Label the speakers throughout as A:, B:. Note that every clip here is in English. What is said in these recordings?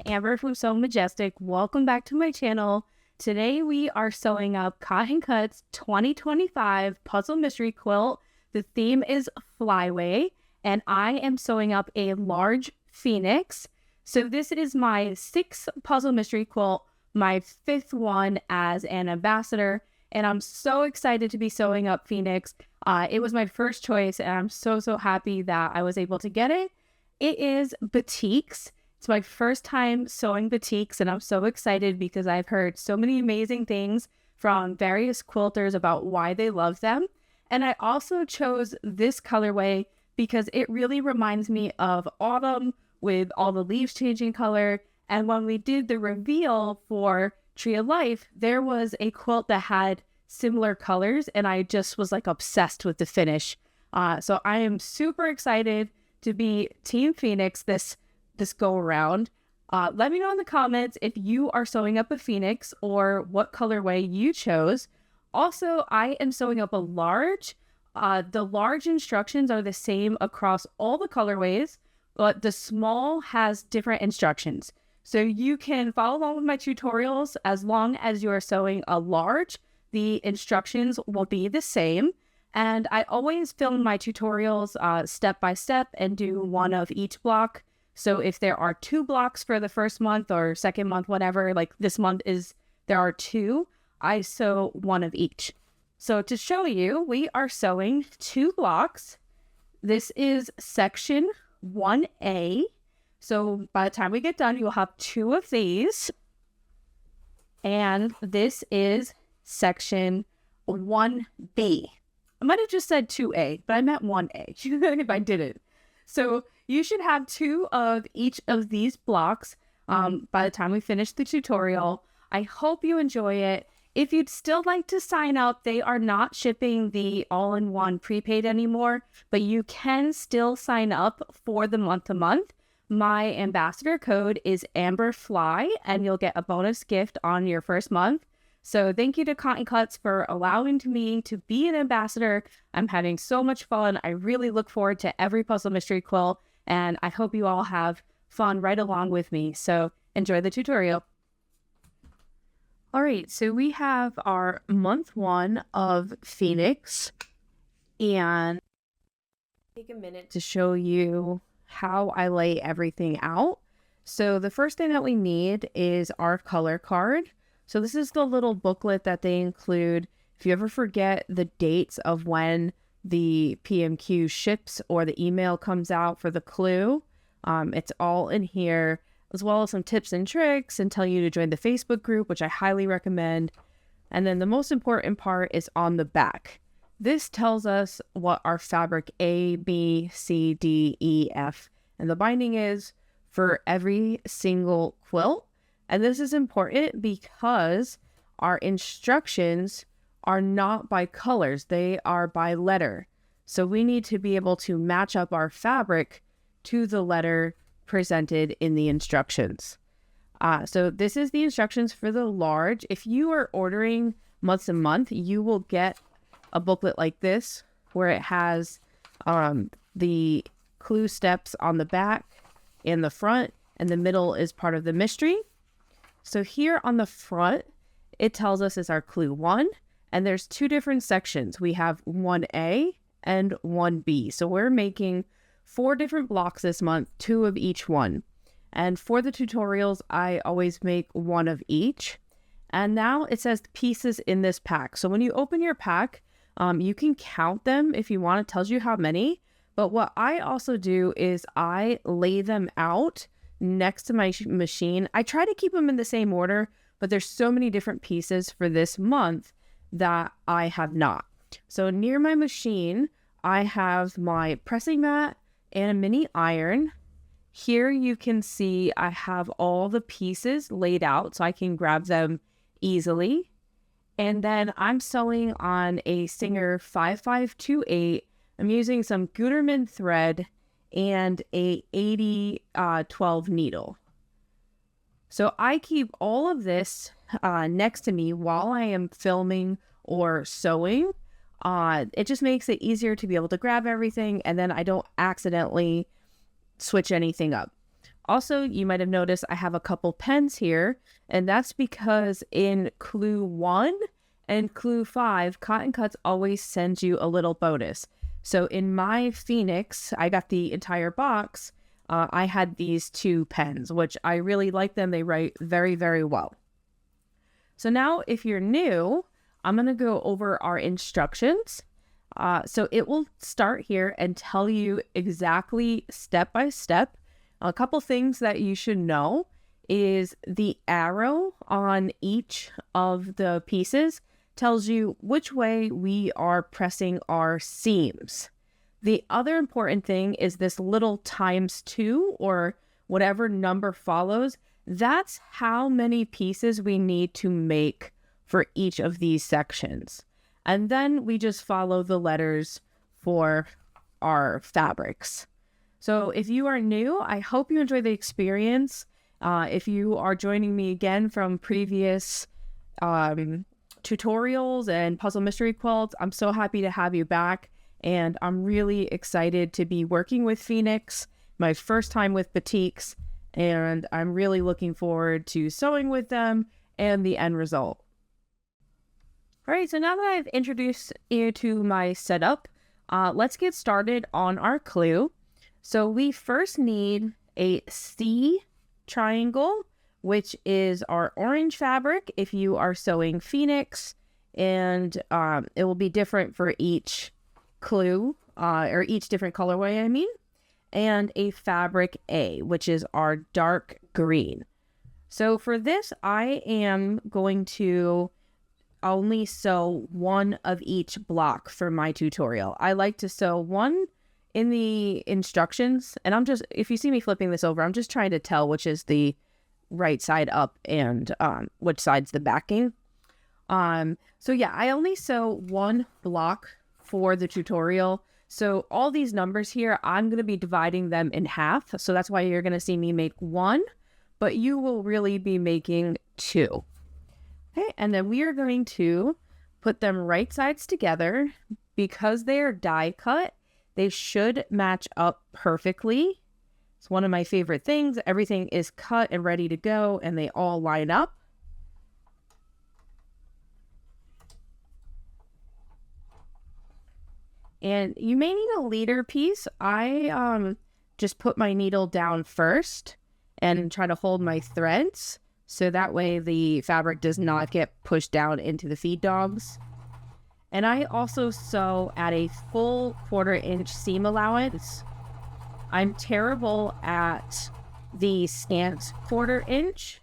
A: Amber from Sew Majestic. Welcome back to my channel. Today we are sewing up Cotton Cuts 2025 Puzzle Mystery Quilt. The theme is Flyway, and I am sewing up a large phoenix. So this is my 6th Puzzle Mystery Quilt, my 5th one as an ambassador, and I'm so excited to be sewing up Phoenix. It was my first choice, and I'm so happy that I was able to get it. It is batiks. It's my first time sewing batiks, and I'm so excited because I've heard so many amazing things from various quilters about why they love them. And I also chose this colorway because it really reminds me of autumn with all the leaves changing color. And when we did the reveal for Tree of Life, there was a quilt that had similar colors, and I just was like obsessed with the finish. So I am super excited to be Team Phoenix this go around. Let me know in the comments if you are sewing up a Phoenix or what colorway you chose. Also, I am sewing up a large. The large instructions are the same across all the colorways, but the small has different instructions. So you can follow along with my tutorials as long as you are sewing a large. The instructions will be the same. And I always film my tutorials step by step and do one of each block. So if there are 2 blocks for the first month or second month, whatever, like this month there are 2, I sew one of each. So to show you, we are sewing 2 blocks. This is section 1A. So by the time we get done, you'll have 2 of these. And this is section 1B. I might have just said 2A, but I meant 1A if I didn't. So you should have 2 of each of these blocks by the time we finish the tutorial. I hope you enjoy it. If you'd still like to sign up, they are not shipping the all-in-one prepaid anymore, but you can still sign up for the month-to-month. My ambassador code is AmberFly, and you'll get a bonus gift on your first month. So thank you to Cotton Cuts for allowing me to be an ambassador. I'm having so much fun. I really look forward to every Puzzle Mystery Quilt, and I hope you all have fun right along with me. So enjoy the tutorial. All right, so we have our month 1 of Phoenix, and take a minute to show you how I lay everything out. So the first thing that we need is our color card. So this is the little booklet that they include. If you ever forget the dates of when the PMQ ships or the email comes out for the clue, it's all in here, as well as some tips and tricks, and tell you to join the Facebook group, which I highly recommend. And then the most important part is on the back. This tells us what our fabric A, B, C, D, E, F, and the binding is for every single quilt. And this is important because our instructions are not by colors, they are by letter. So we need to be able to match up our fabric to the letter presented in the instructions. So this is the instructions for the large. If you are ordering month to month, you will get a booklet like this where it has the clue steps on the back and the front, and the middle is part of the mystery. So here on the front, it tells us it's our clue 1, and there's 2 different sections. We have 1A and 1B. So we're making 4 different blocks this month, 2 of each one. And for the tutorials, I always make 1 of each. And now it says pieces in this pack. So when you open your pack, you can count them if you want. It tells you how many. But what I also do is I lay them out next to my machine. I try to keep them in the same order, but there's so many different pieces for this month that I have not. So near my machine, I have my pressing mat and a mini iron. Here you can see I have all the pieces laid out so I can grab them easily. And then I'm sewing on a Singer 5528. I'm using some Gutermann thread and a 80-12 needle. So I keep all of this next to me while I am filming or sewing. It just makes it easier to be able to grab everything, and then I don't accidentally switch anything up. Also, you might have noticed I have a couple pens here, and that's because in clue 1 and clue 5, Cotton Cuts always sends you a little bonus. So in my Phoenix, I got the entire box. I had these 2 pens, which I really like them. They write very, very well. So now if you're new, I'm going to go over our instructions. So it will start here and tell you exactly step by step. A couple things that you should know is the arrow on each of the pieces tells you which way we are pressing our seams. The other important thing is this little ×2 or whatever number follows. That's how many pieces we need to make for each of these sections. And then we just follow the letters for our fabrics. So if you are new, I hope you enjoy the experience. If you are joining me again from previous tutorials and puzzle mystery quilts, I'm so happy to have you back. And I'm really excited to be working with Phoenix, my first time with batiks, and I'm really looking forward to sewing with them and the end result. All right, so now that I've introduced you to my setup, let's get started on our clue. So we first need a C triangle, which is our orange fabric if you are sewing Phoenix, and it will be different for each clue, or each different colorway, I mean, and a fabric A, which is our dark green. So for this, I am going to only sew one of each block for my tutorial. I like to sew one in the instructions, and I'm just, if you see me flipping this over, I'm just trying to tell which is the right side up and which side's the backing. So yeah, I only sew one block for the tutorial. So all these numbers here, I'm going to be dividing them in half. So that's why you're going to see me make 1, but you will really be making 2. Okay, and then we are going to put them right sides together. Because they are die cut, they should match up perfectly. It's one of my favorite things. Everything is cut and ready to go, and they all line up. And you may need a leader piece. I just put my needle down first and try to hold my threads, so that way the fabric does not get pushed down into the feed dogs. And I also sew at a full 1/4 inch seam allowance. I'm terrible at the scant 1/4 inch,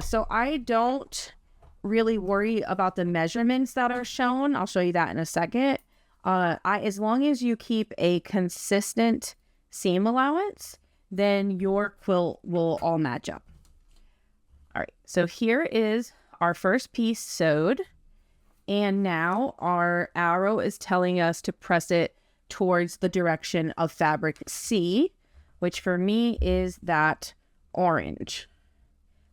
A: so I don't really worry about the measurements that are shown. I'll show you that in a second. As long as you keep a consistent seam allowance, then your quilt will all match up. All right, so here is our first piece sewed. And now our arrow is telling us to press it towards the direction of fabric C, which for me is that orange.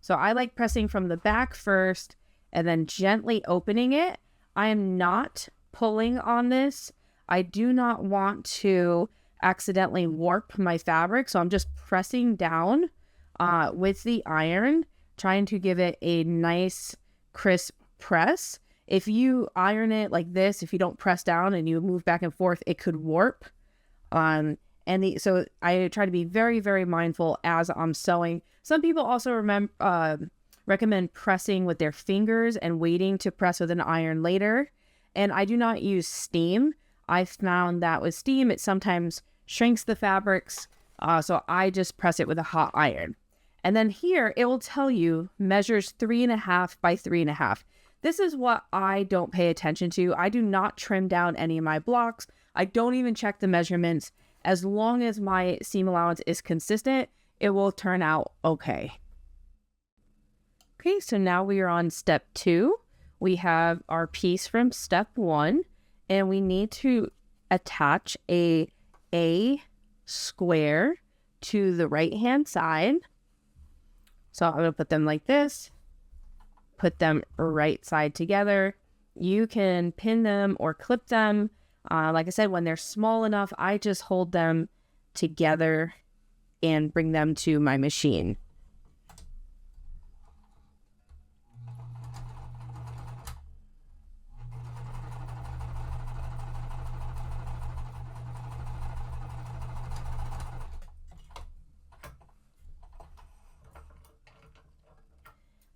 A: So I like pressing from the back first and then gently opening it. I am not pulling on this. I do not want to accidentally warp my fabric, so I'm just pressing down with the iron, trying to give it a nice crisp press. If you iron it like this, if you don't press down and you move back and forth, it could warp. So I try to be very, very mindful as I'm sewing. Some people also recommend pressing with their fingers and waiting to press with an iron later. And I do not use steam. I found that with steam, it sometimes shrinks the fabrics. So I just press it with a hot iron. And then here, it will tell you measures 3.5 by 3.5. This is what I don't pay attention to. I do not trim down any of my blocks. I don't even check the measurements. As long as my seam allowance is consistent, it will turn out okay. Okay, so now we are on step 2. We have our piece from step 1, and we need to attach a square to the right-hand side. So I'm going to put them like this. Put them right side together. You can pin them or clip them. Like I said, when they're small enough, I just hold them together and bring them to my machine.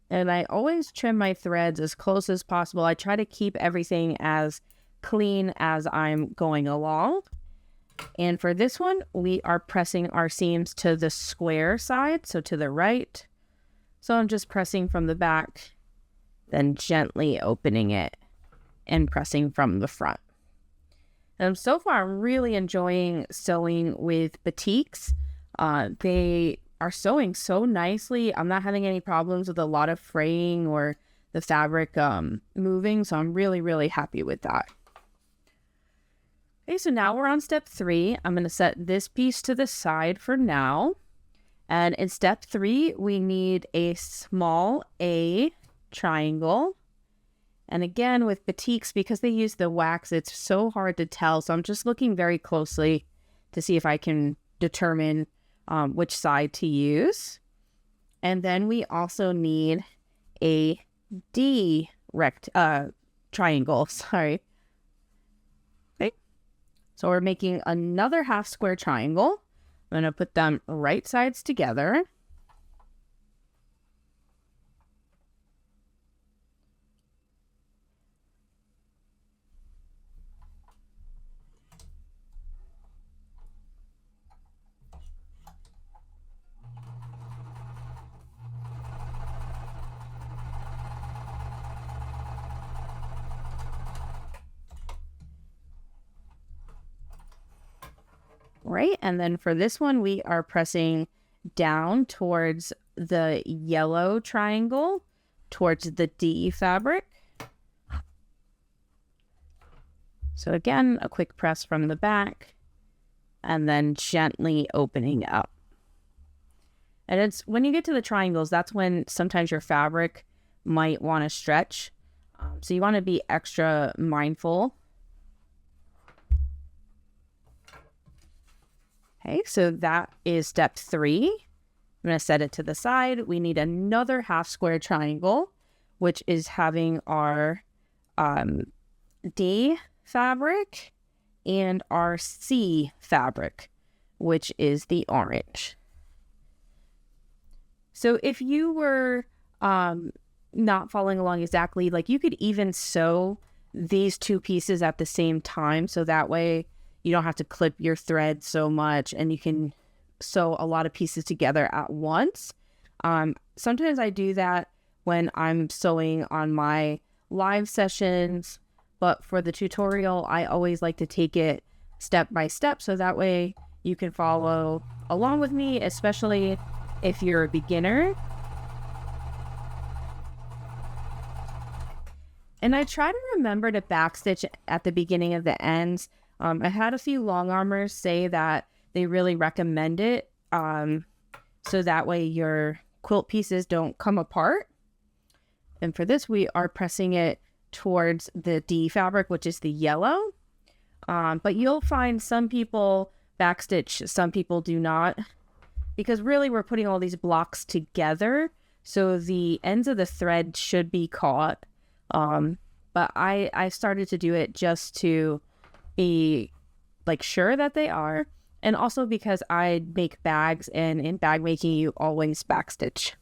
A: And I always trim my threads as close as possible. I try to keep everything as clean as I'm going along. And for this one, we are pressing our seams to the square side, so to the right. So I'm just pressing from the back, then gently opening it and pressing from the front. And so far, I'm really enjoying sewing with batiks. They are sewing so nicely. I'm not having any problems with a lot of fraying or the fabric moving, so I'm really, really happy with that. Okay, so now we're on step 3. I'm going to set this piece to the side for now. And in step 3, we need a small A triangle. And again, with batiks, because they use the wax, it's so hard to tell. So I'm just looking very closely to see if I can determine which side to use. And then we also need a D triangle, sorry. Okay. So we're making another half square triangle. I'm going to put them right sides together. Right, and then for this one, we are pressing down towards the yellow triangle, towards the D fabric. So again, a quick press from the back, and then gently opening up. And it's when you get to the triangles, that's when sometimes your fabric might want to stretch. So you want to be extra mindful. Okay, so that is step 3. I'm going to set it to the side. We need another half square triangle, which is having our D fabric and our C fabric, which is the orange. So if you were not following along exactly, like you could even sew these two pieces at the same time, so that way you don't have to clip your thread so much and you can sew a lot of pieces together at once. Sometimes I do that when I'm sewing on my live sessions, but for the tutorial, I always like to take it step by step, so that way you can follow along with me, especially if you're a beginner. And I try to remember to backstitch at the beginning of the ends. I had a few long armors say that they really recommend it, so that way your quilt pieces don't come apart. And for this, we are pressing it towards the D fabric, which is the yellow. But you'll find some people backstitch, some people do not, because really we're putting all these blocks together, so the ends of the thread should be caught. But I started to do it just to be like sure that they are, and also because I make bags, and in bag making you always backstitch.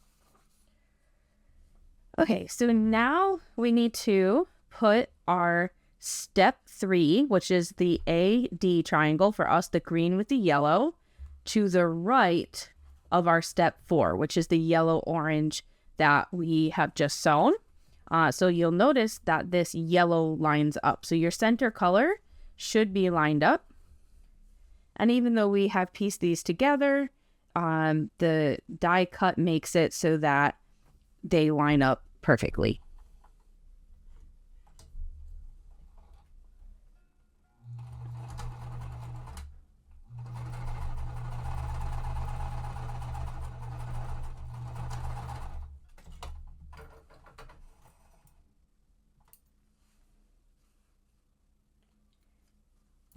A: Okay, so now we need to put our step 3, which is the AD triangle for us, the green with the yellow, to the right of our step 4, which is the yellow orange that we have just sewn. So you'll notice that this yellow lines up. So your center color should be lined up. And even though we have pieced these together, the die cut makes it so that they line up perfectly.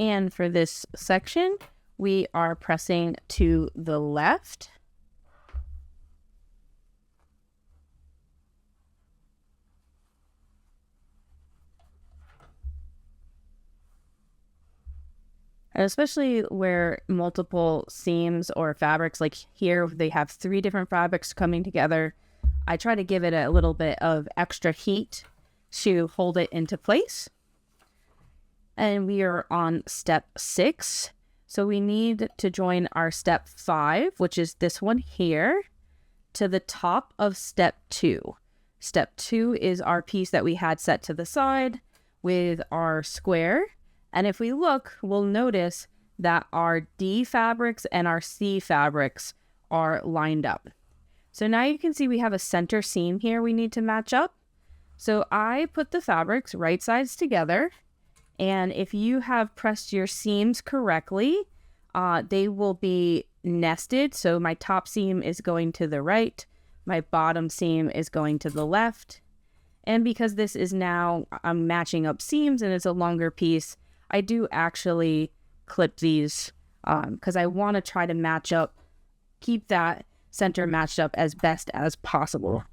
A: And for this section, we are pressing to the left. And especially where multiple seams or fabrics, like here, they have 3 different fabrics coming together. I try to give it a little bit of extra heat to hold it into place. And we are on step 6. So we need to join our step 5, which is this one here, to the top of step 2. Step 2 is our piece that we had set to the side with our square. And if we look, we'll notice that our D fabrics and our C fabrics are lined up. So now you can see we have a center seam here we need to match up. So I put the fabrics right sides together. And if you have pressed your seams correctly, they will be nested. So my top seam is going to the right. My bottom seam is going to the left. And because this is now, I'm matching up seams and it's a longer piece, I do actually clip these because I want to try to match up, keep that center matched up as best as possible.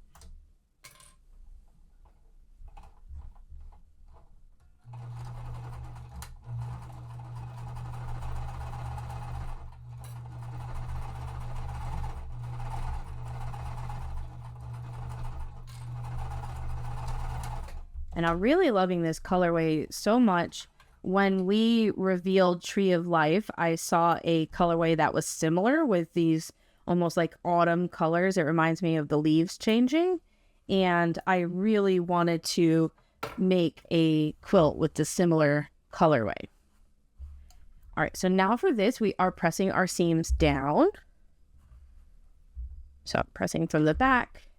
A: And I'm really loving this colorway so much. When we revealed Tree of Life, I saw a colorway that was similar with these almost like autumn colors. It reminds me of the leaves changing. And I really wanted to make a quilt with the similar colorway. All right, so now for this, we are pressing our seams down. So I'm pressing from the back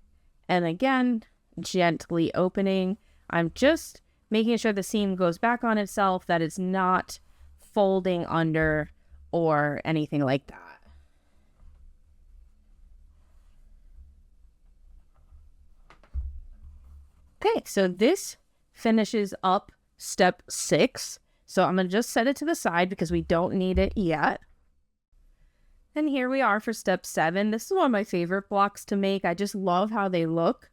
A: and again, gently opening. I'm just making sure the seam goes back on itself, that it's not folding under or anything like that. Okay, so this finishes up step 6. So I'm going to just set it to the side because we don't need it yet. And here we are for step 7. This is one of my favorite blocks to make. I just love how they look.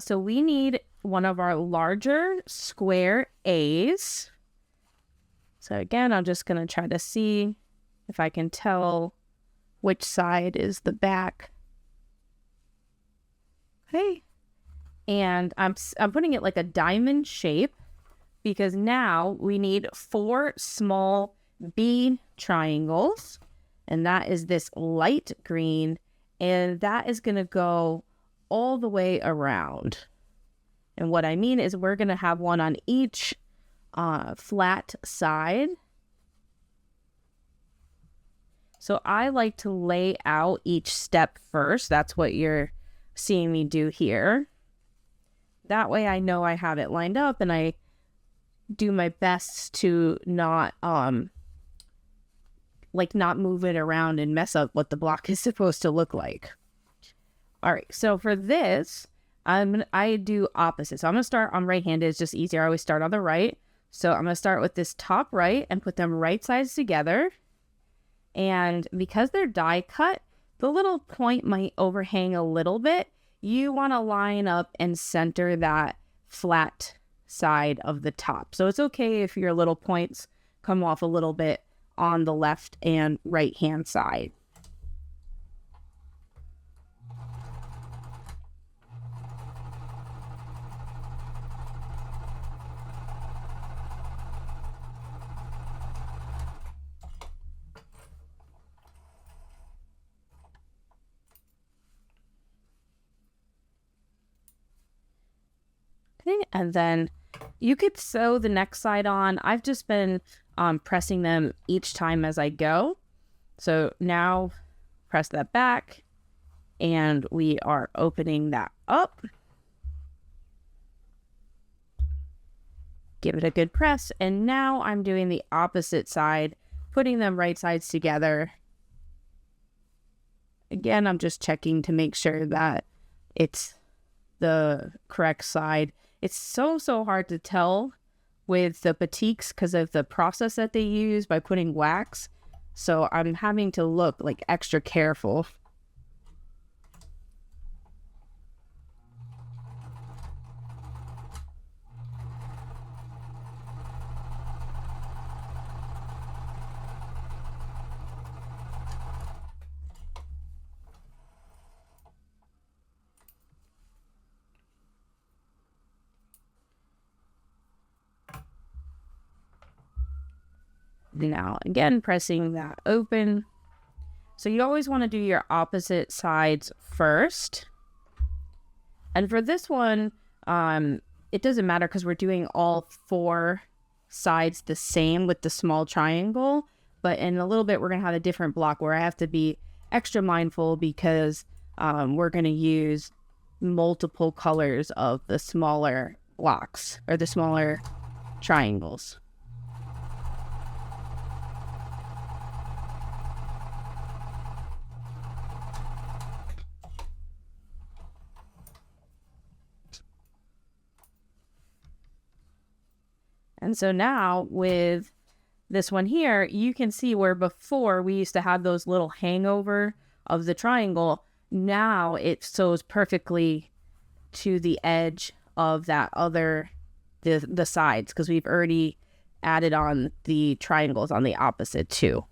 A: So we need one of our larger square A's. So again, I'm just going to try to see if I can tell which side is the back. Okay. And I'm putting it like a diamond shape because now we need 4 small B triangles. And that is this light green. And that is going to go all the way around. And what I mean is we're going to have one on each flat side. So I like to lay out each step first. That's what you're seeing me do here. That way I know I have it lined up and I do my best to not move it around and mess up what the block is supposed to look like. All right, so for this, I do opposite. So I'm going to start on right-handed. It's just easier. I always start on the right. So I'm going to start with this top right and put them right sides together. And because they're die cut, the little point might overhang a little bit. You want to line up and center that flat side of the top. So it's okay if your little points come off a little bit on the left and right hand side. And then you could sew the next side on. I've just been pressing them each time as I go. So now press that back and we are opening that up. Give it a good press. And now I'm doing the opposite side, putting them right sides together. Again, I'm just checking to make sure that it's the correct side. It's so hard to tell with the batiks because of the process that they use by putting wax. So I'm having to look like extra careful. Now, again, pressing that open. So you always want to do your opposite sides first. And for this one, it doesn't matter because we're doing all 4 sides the same with the small triangle. But in a little bit, we're going to have a different block where I have to be extra mindful because we're going to use multiple colors of the smaller blocks or the smaller triangles. And so now with this one here, you can see where before we used to have those little hangover of the triangle. Now it sews perfectly to the edge of that other, the sides, because we've already added on the triangles on the opposite too.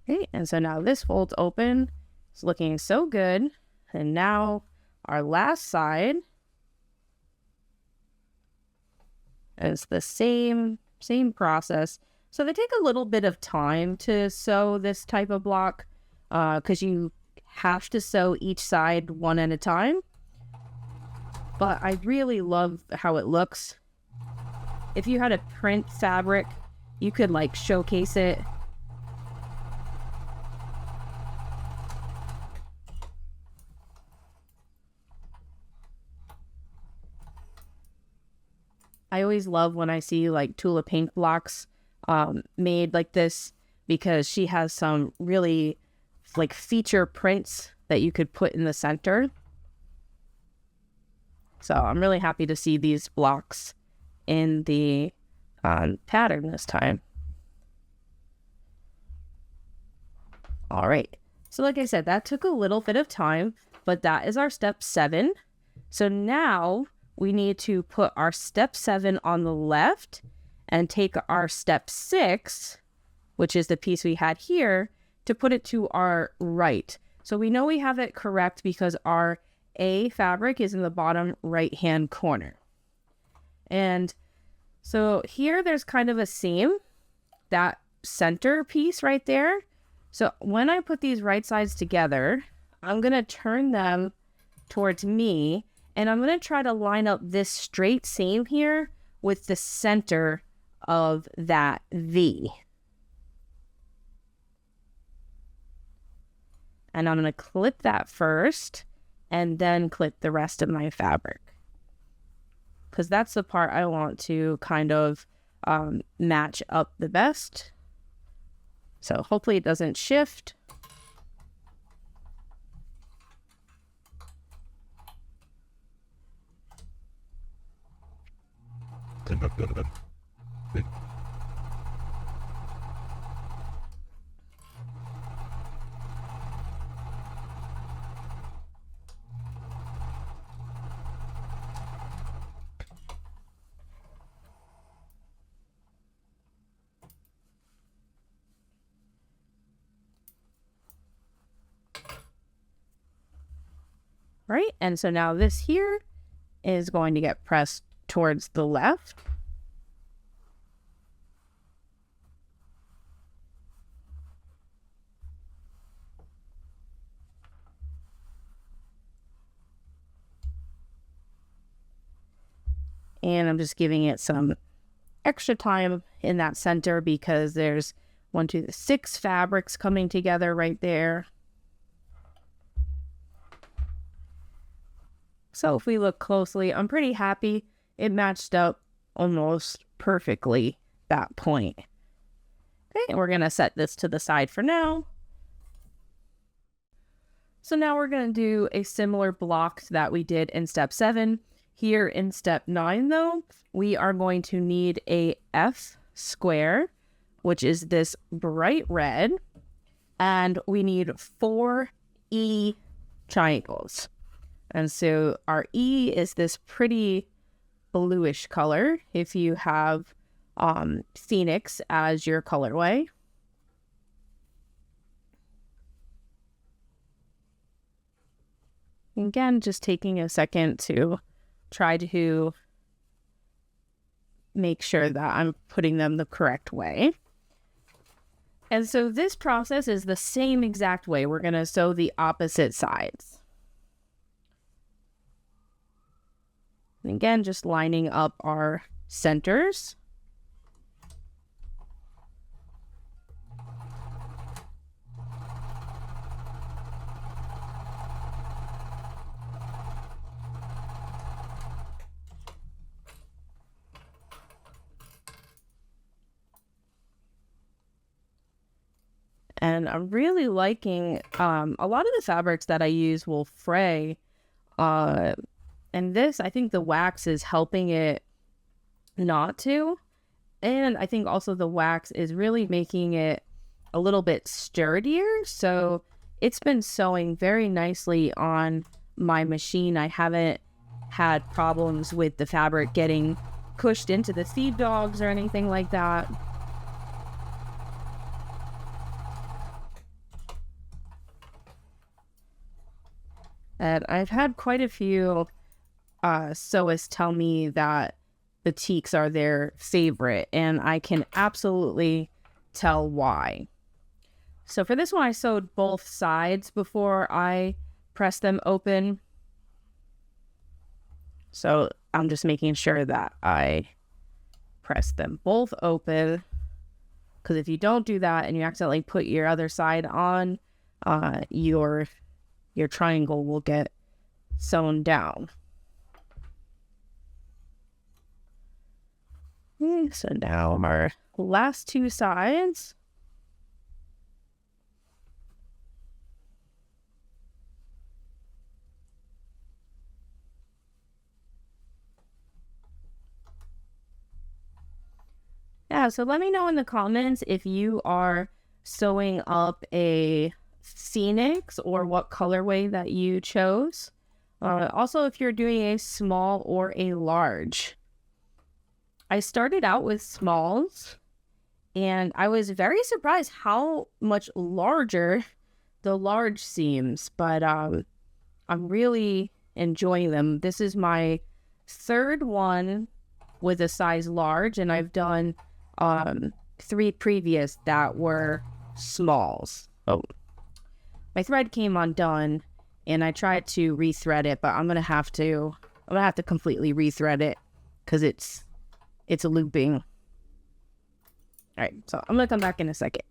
A: Okay, and so now this folds open. It's looking so good. And now our last side is the same process. So they take a little bit of time to sew this type of block because you have to sew each side one at a time. But I really love how it looks. If you had a print fabric, you could like showcase it. I always love when I see like Tula Pink blocks made like this because she has some really like feature prints that you could put in the center. So I'm really happy to see these blocks in the pattern this time. All right. So like I said, that took a little bit of time, but that is our step 7. So now we need to put our step 7 on the left and take our step 6, which is the piece we had here, to put it to our right. So we know we have it correct because our A fabric is in the bottom right-hand corner. And so here there's kind of a seam, that center piece right there. So when I put these right sides together, I'm going to turn them towards me. And I'm going to try to line up this straight seam here with the center of that V. And I'm going to clip that first and then clip the rest of my fabric. Because that's the part I want to kind of match up the best. So hopefully it doesn't shift. Right, and so now this here is going to get pressed towards the left. And I'm just giving it some extra time in that center because there's 6 fabrics coming together right there. So if we look closely, I'm pretty happy. It matched up almost perfectly that point. Okay, and we're going to set this to the side for now. So now we're going to do a similar block that we did in step 7. Here in step 9 though, we are going to need a F square, which is this bright red, and we need 4 E triangles. And so our E is this pretty bluish color if you have Phoenix as your colorway. Again, just taking a second to try to make sure that I'm putting them the correct way. And so this process is the same exact way. We're going to sew the opposite sides. And again, just lining up our centers. And I'm really liking, a lot of the fabrics that I use will fray. And this, I think the wax is helping it not to. And I think also the wax is really making it a little bit sturdier. So it's been sewing very nicely on my machine. I haven't had problems with the fabric getting pushed into the feed dogs or anything like that. And I've had quite a few sewists tell me that batiks are their favorite, and I can absolutely tell why. So for this one, I sewed both sides before I pressed them open. So I'm just making sure that I press them both open, because if you don't do that and you accidentally put your other side on, your triangle will get sewn down. So now our last 2 sides. Yeah, so let me know in the comments if you are sewing up a Phoenix or what colorway that you chose. Also, if you're doing a small or a large. I started out with smalls, and I was very surprised how much larger the large seems, but I'm really enjoying them. This is my 3rd one with a size large, and I've done 3 previous that were smalls. Oh, my thread came undone, and I tried to rethread it, but I'm gonna have to completely rethread it because it's looping. All right, so I'm gonna come back in a second.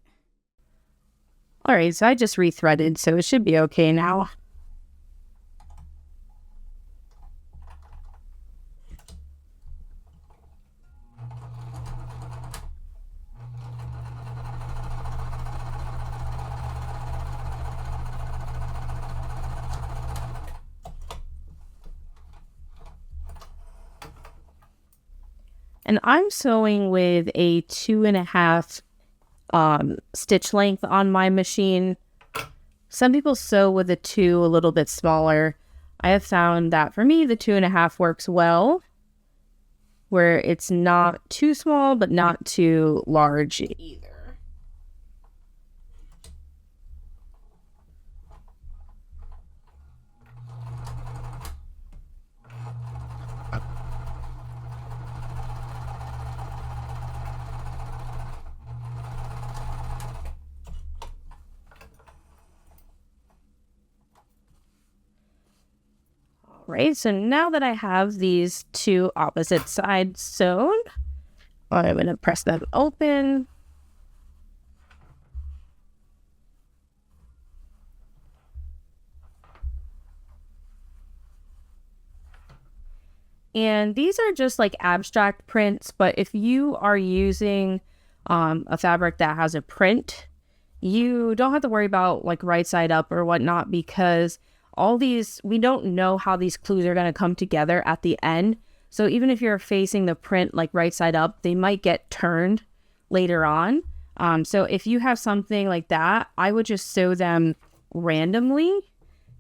A: All right, so I just rethreaded, so it should be okay now. And I'm sewing with a 2.5 stitch length on my machine. Some people sew with a 2 a little bit smaller. I have found that for me, the 2.5 works well, where it's not too small, but not too large either. Right, so now that I have these 2 opposite sides sewn, I'm going to press them open. And these are just like abstract prints, but if you are using a fabric that has a print, you don't have to worry about like right side up or whatnot, because all these, we don't know how these clues are going to come together at the end. So even if you're facing the print like right side up, they might get turned later on. So if you have something like that, I would just sew them randomly,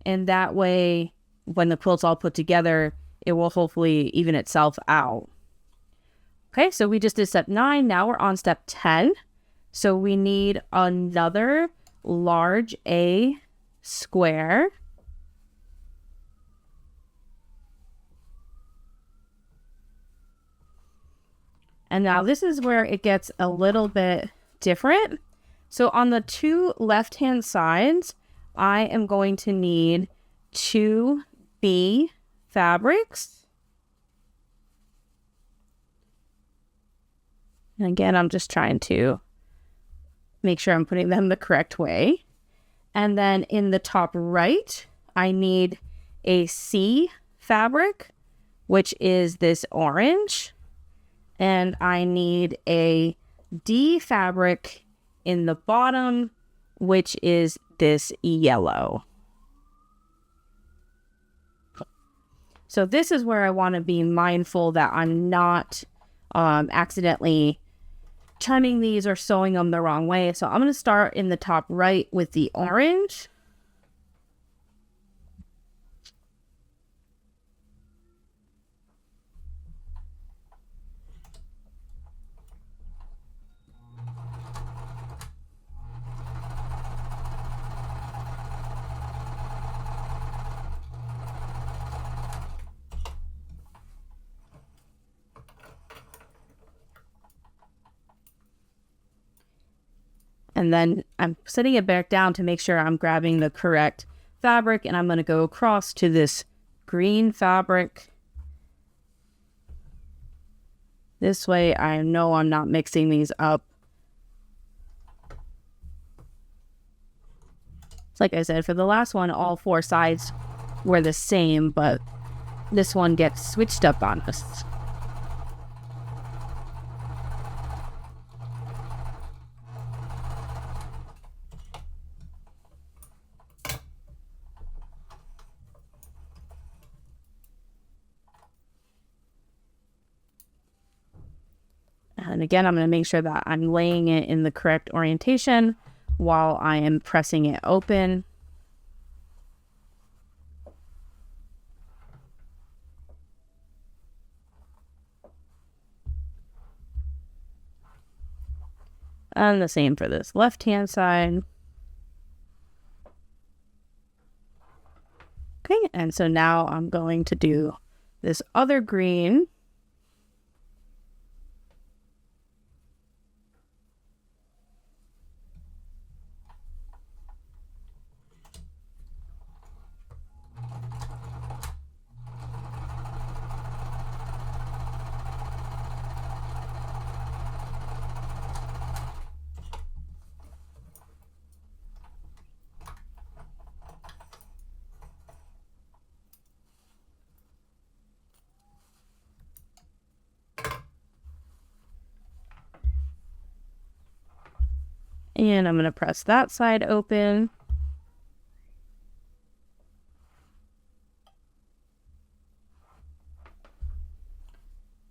A: and that way when the quilt's all put together, it will hopefully even itself out. Okay, so we just did step 9. Now we're on step 10. So we need another large A square. And now this is where it gets a little bit different. So on the 2 left-hand sides, I am going to need 2 B fabrics. And again, I'm just trying to make sure I'm putting them the correct way. And then in the top right, I need a C fabric, which is this orange. And I need a D fabric in the bottom, which is this yellow. So this is where I want to be mindful that I'm not accidentally turning these or sewing them the wrong way. So I'm going to start in the top right with the orange. And then I'm setting it back down to make sure I'm grabbing the correct fabric, and I'm going to go across to this green fabric. This way I know I'm not mixing these up. It's like I said, for the last one, all 4 sides were the same, but this one gets switched up on us. And again, I'm going to make sure that I'm laying it in the correct orientation while I am pressing it open. And the same for this left-hand side. Okay, and so now I'm going to do this other green. And I'm going to press that side open.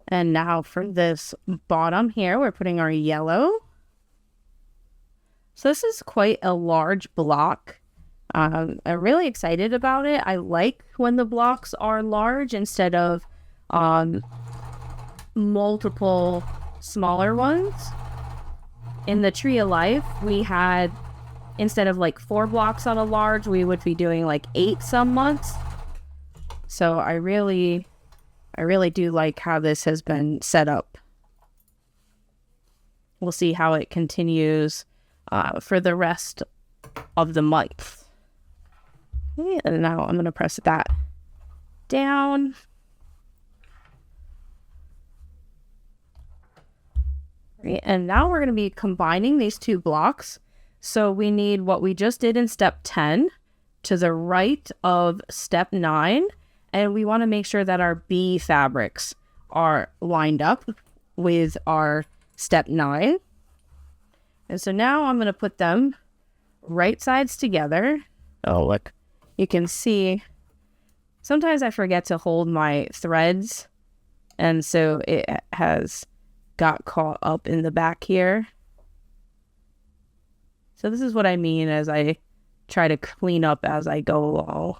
A: And now for this bottom here, we're putting our yellow. So this is quite a large block. I'm really excited about it. I like when the blocks are large instead of multiple smaller ones. In the Tree of Life, we had, instead of like 4 blocks on a large, we would be doing like 8 some months. So I really do like how this has been set up. We'll see how it continues for the rest of the month. Okay, and now I'm going to press that down. And now we're going to be combining these 2 blocks. So we need what we just did in step 10 to the right of step 9. And we want to make sure that our B fabrics are lined up with our step 9. And so now I'm going to put them right sides together. Oh, look. you can see sometimes I forget to hold my threads, and so it has got caught up in the back here. So this is what I mean as I try to clean up as I go along.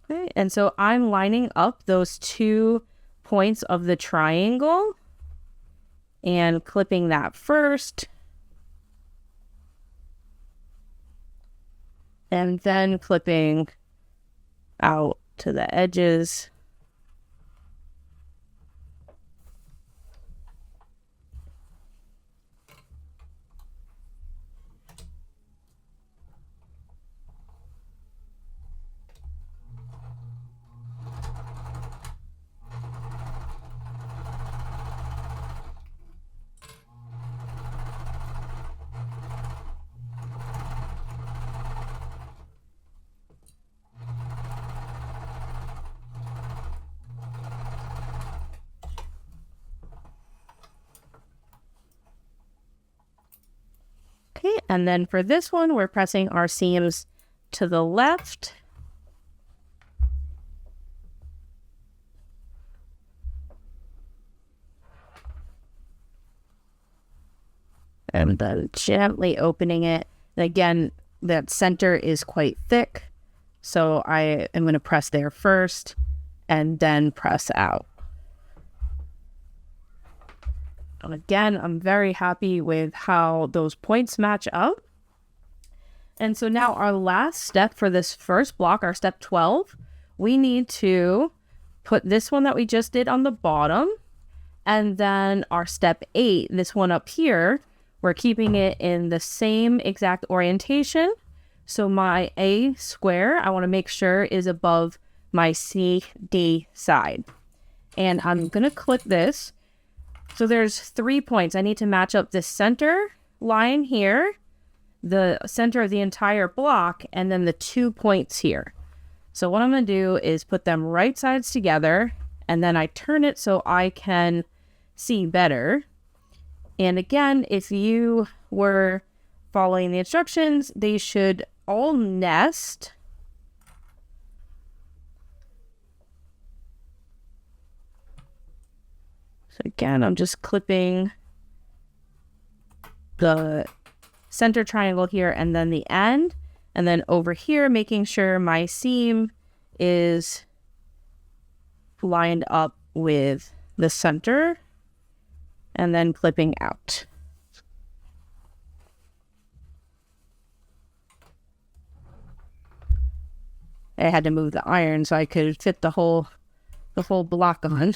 A: Okay, and so I'm lining up those 2 points of the triangle and clipping that first. And then clipping out to the edges. Okay, and then for this one, we're pressing our seams to the left. And then gently opening it. And again, that center is quite thick, so I am going to press there first and then press out. And again, I'm very happy with how those points match up. And so now our last step for this first block, our step 12, we need to put this one that we just did on the bottom. And then our step 8, this one up here, we're keeping it in the same exact orientation. So my A square, I want to make sure is above my CD side. And I'm going to clip this. So there's 3 points. I need to match up the center line here, the center of the entire block, and then the 2 points here. So what I'm going to do is put them right sides together, and then I turn it so I can see better. And again, if you were following the instructions, they should all nest. So again, I'm just clipping the center triangle here and then the end. And then over here, making sure my seam is lined up with the center. And then clipping out. I had to move the iron so I could fit the whole block on.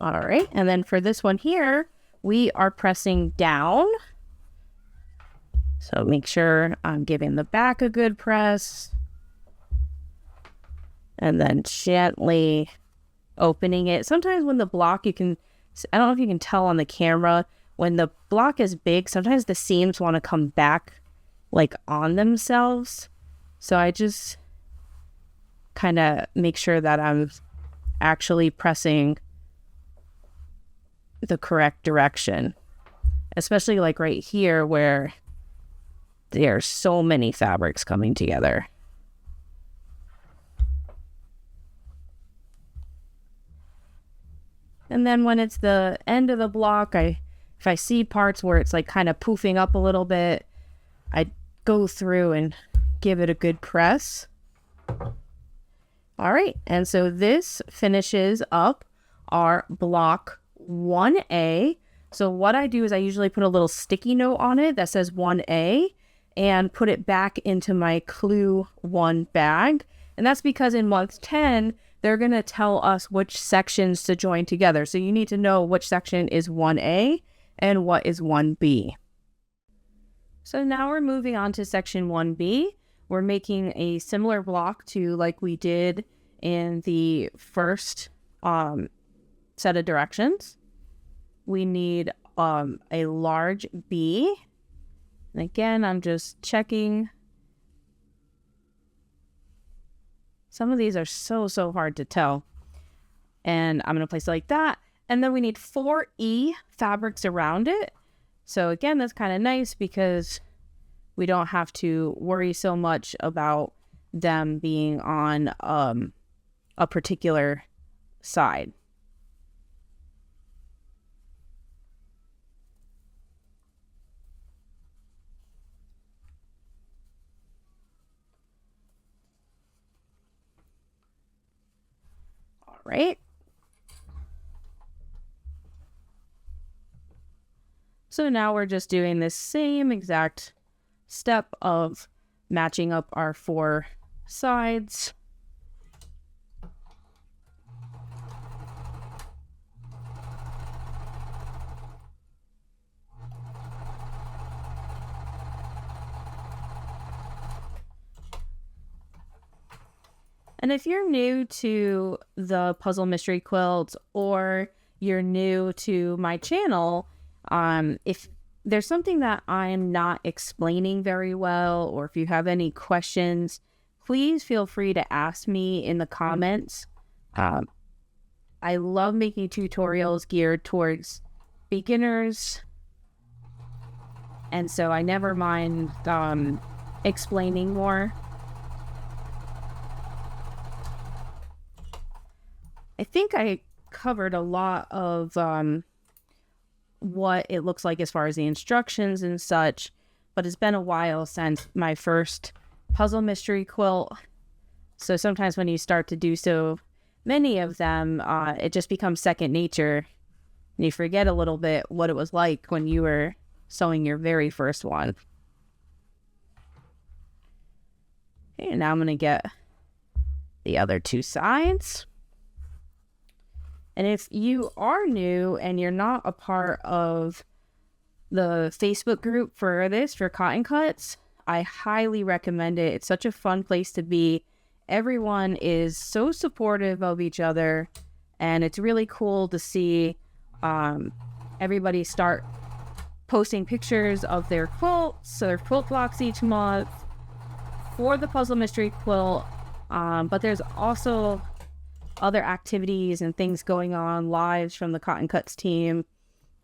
A: All right, and then for this one here, we are pressing down. So make sure I'm giving the back a good press. And then gently opening it. Sometimes when the block, I don't know if you can tell on the camera, when the block is big, sometimes the seams want to come back like on themselves. So I just kind of make sure that I'm actually pressing the correct direction, especially like right here where there are so many fabrics coming together. And then when it's the end of the block, if I see parts where it's like kind of poofing up a little bit, I go through and give it a good press. All right, and so this finishes up our block 1A. So what I do is I usually put a little sticky note on it that says 1A, and put it back into my Clue 1 bag. And that's because in month 10, they're going to tell us which sections to join together. So you need to know which section is 1A and what is 1B. So now we're moving on to section 1B. We're making a similar block to like we did in the first set of directions. We need a large B. And again, I'm just checking. Some of these are so hard to tell. And I'm going to place it like that. And then we need 4 E fabrics around it. So again, that's kind of nice because we don't have to worry so much about them being on a particular side. All right. So now we're just doing this same exact step of matching up our 4 sides. And if you're new to the puzzle mystery quilts or you're new to my channel, if there's something that I'm not explaining very well, or if you have any questions, please feel free to ask me in the comments. I love making tutorials geared towards beginners, and so I never mind explaining more. I think I covered a lot of what it looks like as far as the instructions and such, but it's been a while since my first puzzle mystery quilt. So sometimes when you start to do so many of them, it just becomes second nature. And you forget a little bit what it was like when you were sewing your very first one. Okay, and now I'm going to get the other 2 sides. And if you are new and you're not a part of the Facebook group for Cotton Cuts, I highly recommend it. It's such a fun place to be. Everyone is so supportive of each other, and it's really cool to see everybody start posting pictures of their quilts, so their quilt blocks each month for the Puzzle Mystery Quilt. But there's also other activities and things going on, lives from the Cotton Cuts team,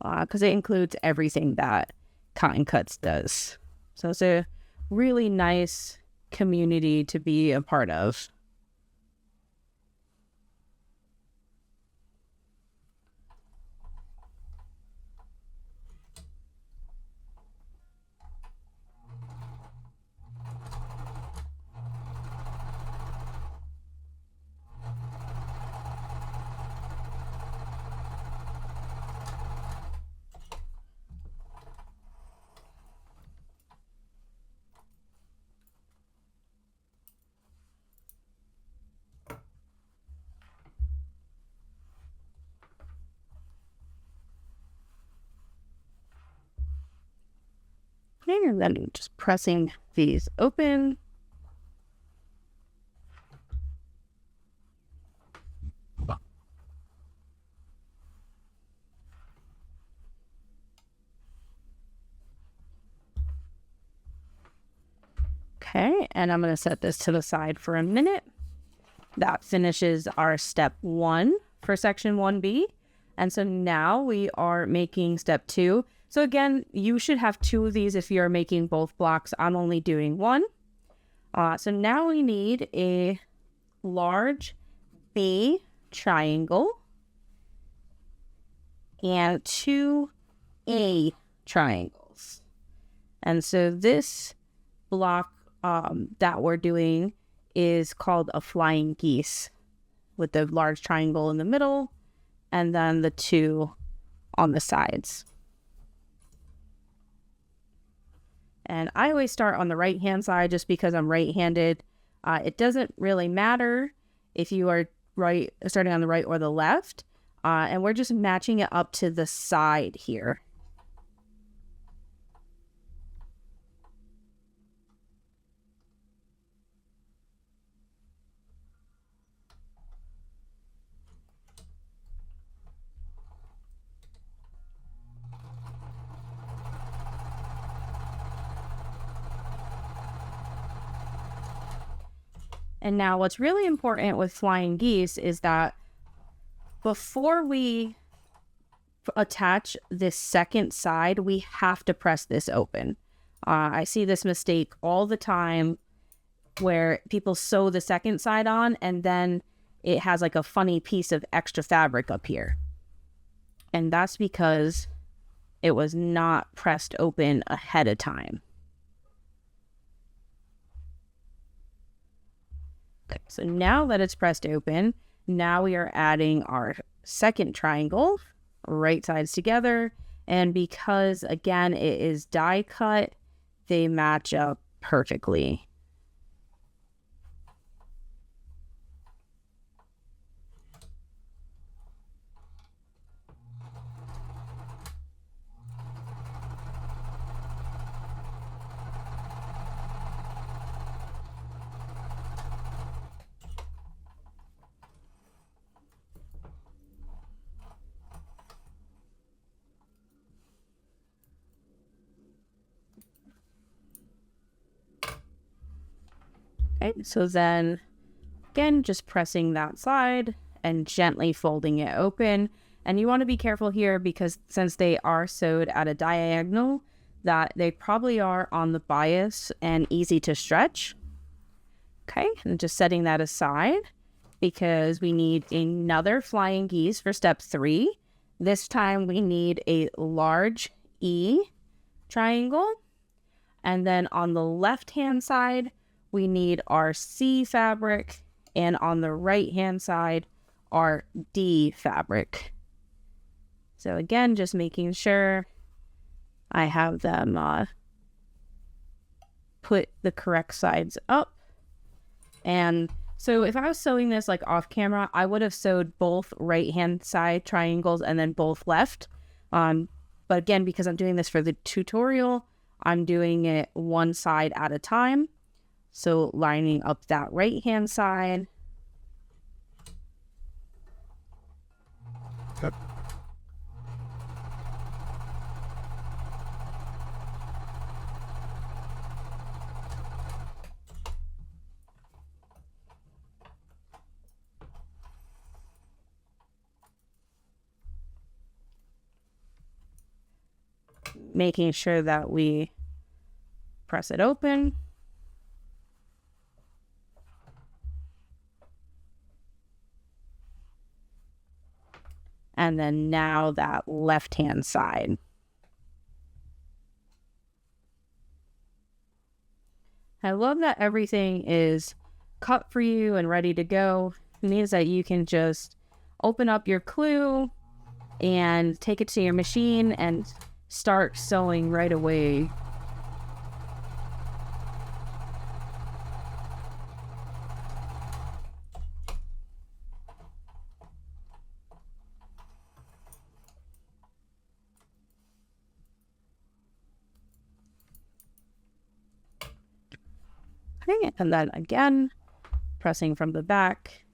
A: because it includes everything that Cotton Cuts does. So it's a really nice community to be a part of. And then just pressing these open. Okay, and I'm going to set this to the side for a minute. That finishes our step 1 for section 1B. And so now we are making step 2. So again, you should have 2 of these if you're making both blocks. I'm only doing 1. So now we need a large B triangle and 2 A triangles. And so this block that we're doing is called a flying geese, with the large triangle in the middle and then the 2 on the sides. And I always start on the right hand side just because I'm right-handed. It doesn't really matter if you are starting on the right or the left. And we're just matching it up to the side here. And now what's really important with flying geese is that before we attach this second side, we have to press this open. I see this mistake all the time where people sew the second side on and then it has like a funny piece of extra fabric up here. And that's because it was not pressed open ahead of time. Okay, so now that it's pressed open, now we are adding our second triangle, right sides together. And because, again, it is die cut, they match up perfectly. Okay, so then again, just pressing that side and gently folding it open. And you want to be careful here because since they are sewed at a diagonal, that they probably are on the bias and easy to stretch. Okay, and just setting that aside because we need another flying geese for step 3. This time we need a large E triangle. And then on the left-hand side, we need our C fabric, and on the right-hand side, our D fabric. So again, just making sure I have them put the correct sides up. And so if I was sewing this like off camera, I would have sewed both right-hand side triangles and then both left. But again, because I'm doing this for the tutorial, I'm doing it one side at a time. So lining up that right-hand side.
B: Yep.
A: Making sure that we press it open. And then now that left-hand side. I love that everything is cut for you and ready to go. It means that you can just open up your clue and take it to your machine and start sewing right away. And then again, pressing from the back,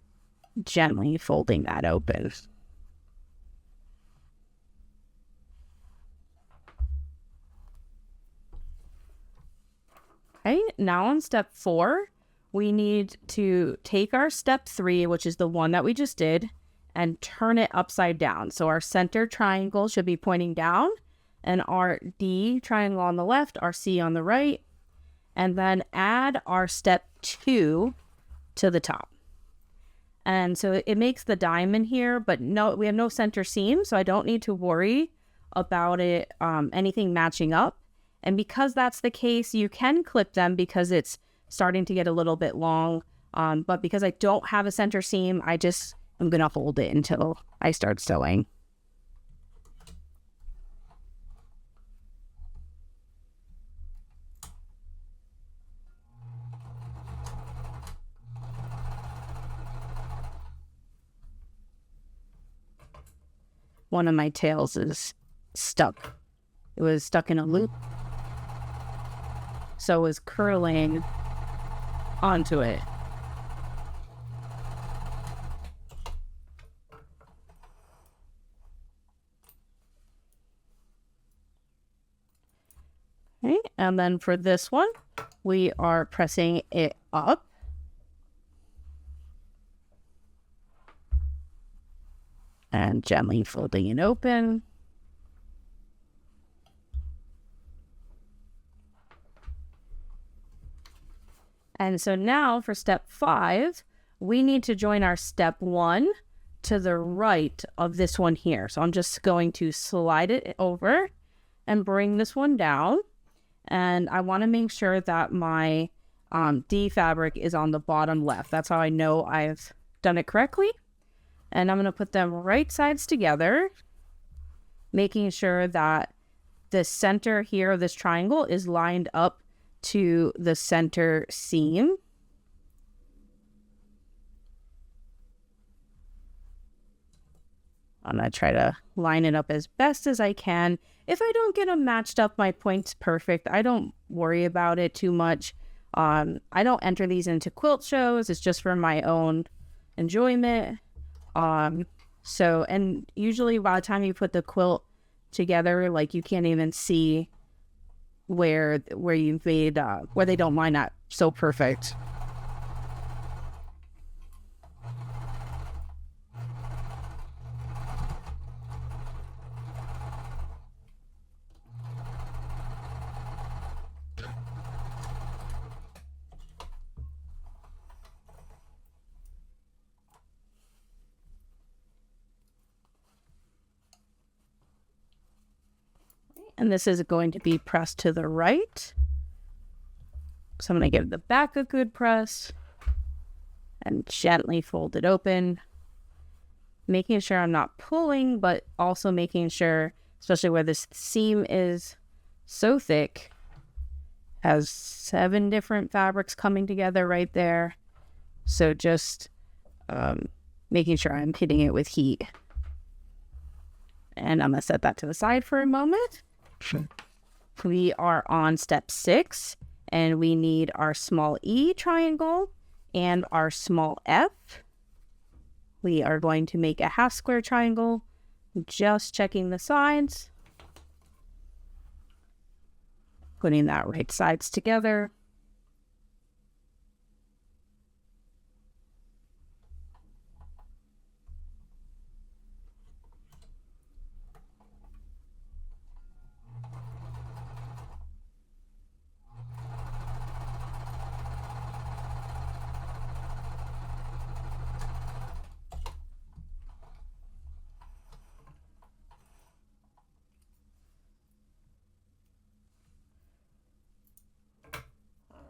A: gently folding that open. Okay, now on step 4, we need to take our step 3, which is the one that we just did, and turn it upside down. So our center triangle should be pointing down, and our D triangle on the left, our C on the right, and then add our step 2 to the top. And so it makes the diamond here, but no, we have no center seam, so I don't need to worry about it, anything matching up. And because that's the case, you can clip them because it's starting to get a little bit long. But because I don't have a center seam, I'm gonna hold it until I start sewing. one of my tails is stuck. It was stuck in a loop. So it was curling onto it. Okay, and then for this one, we are pressing it up. And gently folding it open. And so now for step 5, we need to join our step 1 to the right of this one here. So I'm just going to slide it over and bring this one down. And I want to make sure that my D fabric is on the bottom left. That's how I know I've done it correctly. And I'm going to put them right sides together, making sure that the center here of this triangle is lined up to the center seam. I'm going to try to line it up as best as I can. If I don't get them matched up, my points perfect, I don't worry about it too much. I don't enter these into quilt shows. It's just for my own enjoyment. And usually by the time you put the quilt together, like you can't even see where you've made, where they don't line up so perfect. And this is going to be pressed to the right. So I'm going to give the back a good press and gently fold it open, making sure I'm not pulling, but also making sure, especially where this seam is so thick, has 7 different fabrics coming together right there. So just making sure I'm hitting it with heat. And I'm going to set that to the side for a moment. We are on step 6, and we need our small E triangle and our small F. We are going to make a half square triangle, just checking the sides, putting that right sides together.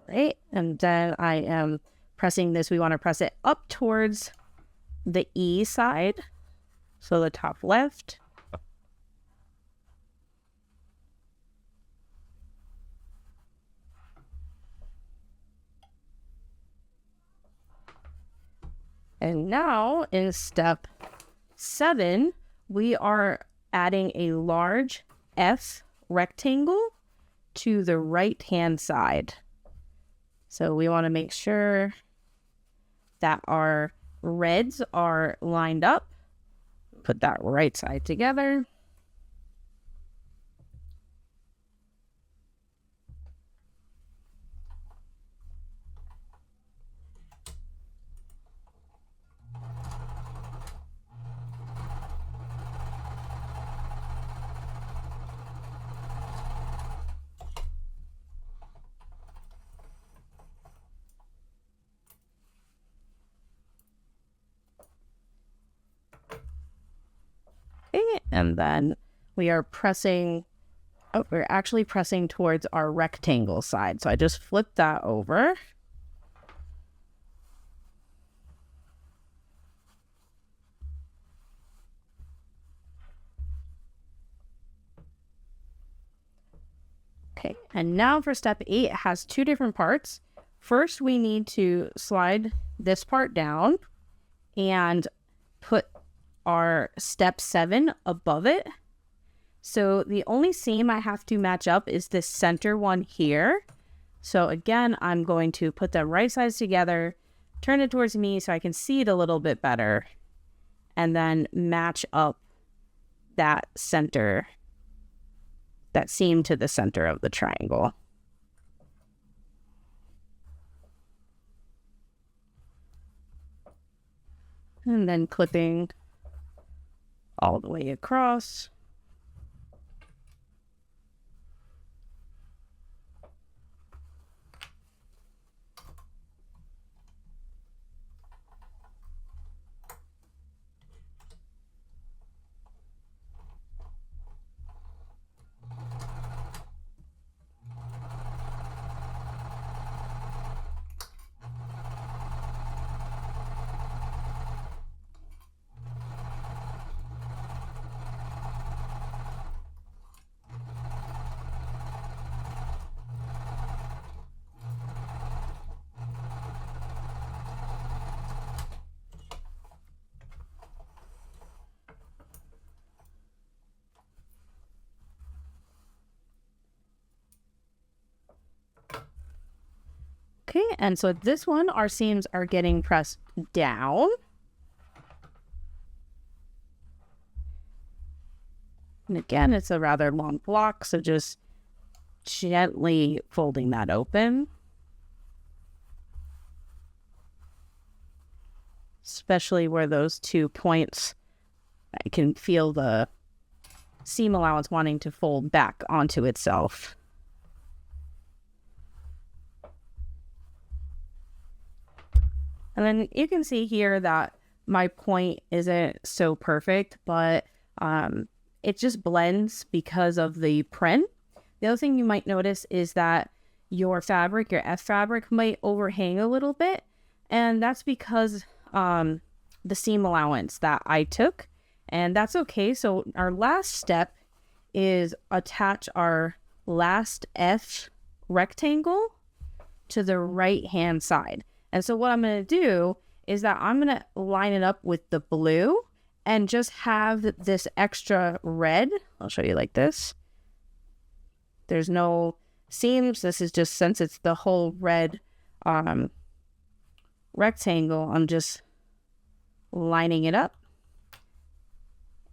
A: Right, and then I am pressing this. We want to press it up towards the E side, so the top left. And now in step 7, we are adding a large F rectangle to the right hand side. So we want to make sure that our reds are lined up. Put that right side together. And then we are pressing, we're actually pressing towards our rectangle side. So I just flip that over. Okay, and now for step 8, it has 2 different parts. First, we need to slide this part down and put are step 7 above it. So the only seam I have to match up is this center one here. So again, I'm going to put the right sides together, turn it towards me so I can see it a little bit better, and then match up that center, that seam to the center of the triangle. And then clipping all the way across. Okay, and so this one, our seams are getting pressed down. And again, it's a rather long block, so just gently folding that open. Especially where those 2 points, I can feel the seam allowance wanting to fold back onto itself. And then you can see here that my point isn't so perfect, but it just blends because of the print. The other thing you might notice is that your fabric, your F fabric, might overhang a little bit. And that's because the seam allowance that I took. And that's okay. So our last step is attach our last F rectangle to the right hand side. And so what I'm going to do is that I'm going to line it up with the blue and just have this extra red. I'll show you like this. There's no seams. This is just, since it's the whole red rectangle, I'm just lining it up.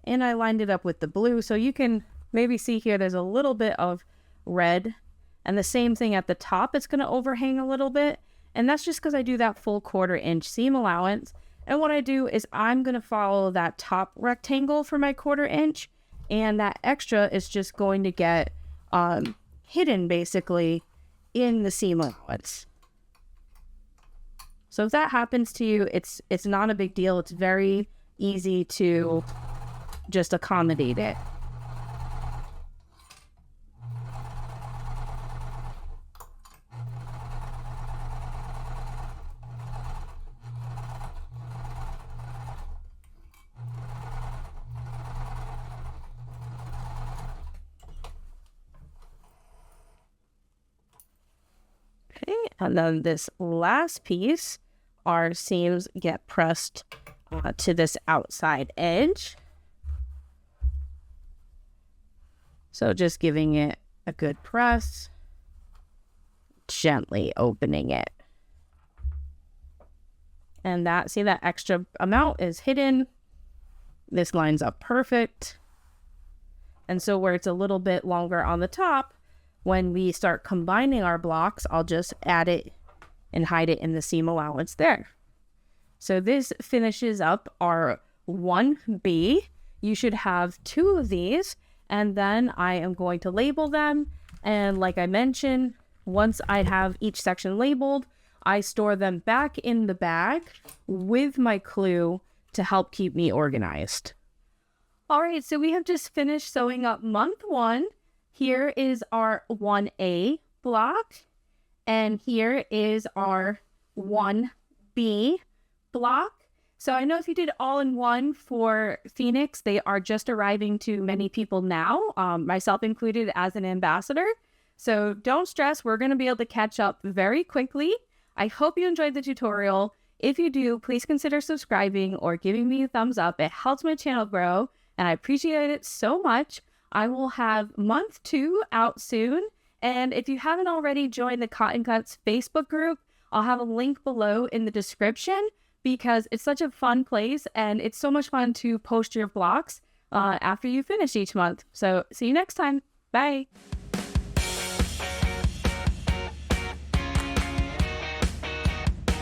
A: And I lined it up with the blue. So you can maybe see here there's a little bit of red. And the same thing at the top, it's going to overhang a little bit. And that's just because I do that full 1/4 inch seam allowance. And what I do is I'm going to follow that top rectangle for my 1/4 inch. And that extra is just going to get hidden basically in the seam allowance. So if that happens to you, it's not a big deal. It's very easy to just accommodate it. Okay, and then this last piece, our seams get pressed to this outside edge. So just giving it a good press, gently opening it. And that, see, that extra amount is hidden. This lines up perfect. And so where it's a little bit longer on the top, when we start combining our blocks, I'll just add it and hide it in the seam allowance there. So this finishes up our 1B. You should have 2 of these, and then I am going to label them. And like I mentioned, once I have each section labeled, I store them back in the bag with my clue to help keep me organized. All right, so we have just finished sewing up month 1. Here is our 1A block, and here is our 1B block. So I know if you did all in one for Phoenix, they are just arriving to many people now, myself included as an ambassador. So don't stress, we're going to be able to catch up very quickly. I hope you enjoyed the tutorial. If you do, please consider subscribing or giving me a thumbs up. It helps my channel grow, and I appreciate it so much. I will have month 2 out soon. And if you haven't already joined the Cotton Cuts Facebook group, I'll have a link below in the description because it's such a fun place and it's so much fun to post your blocks after you finish each month. So see you next time. Bye.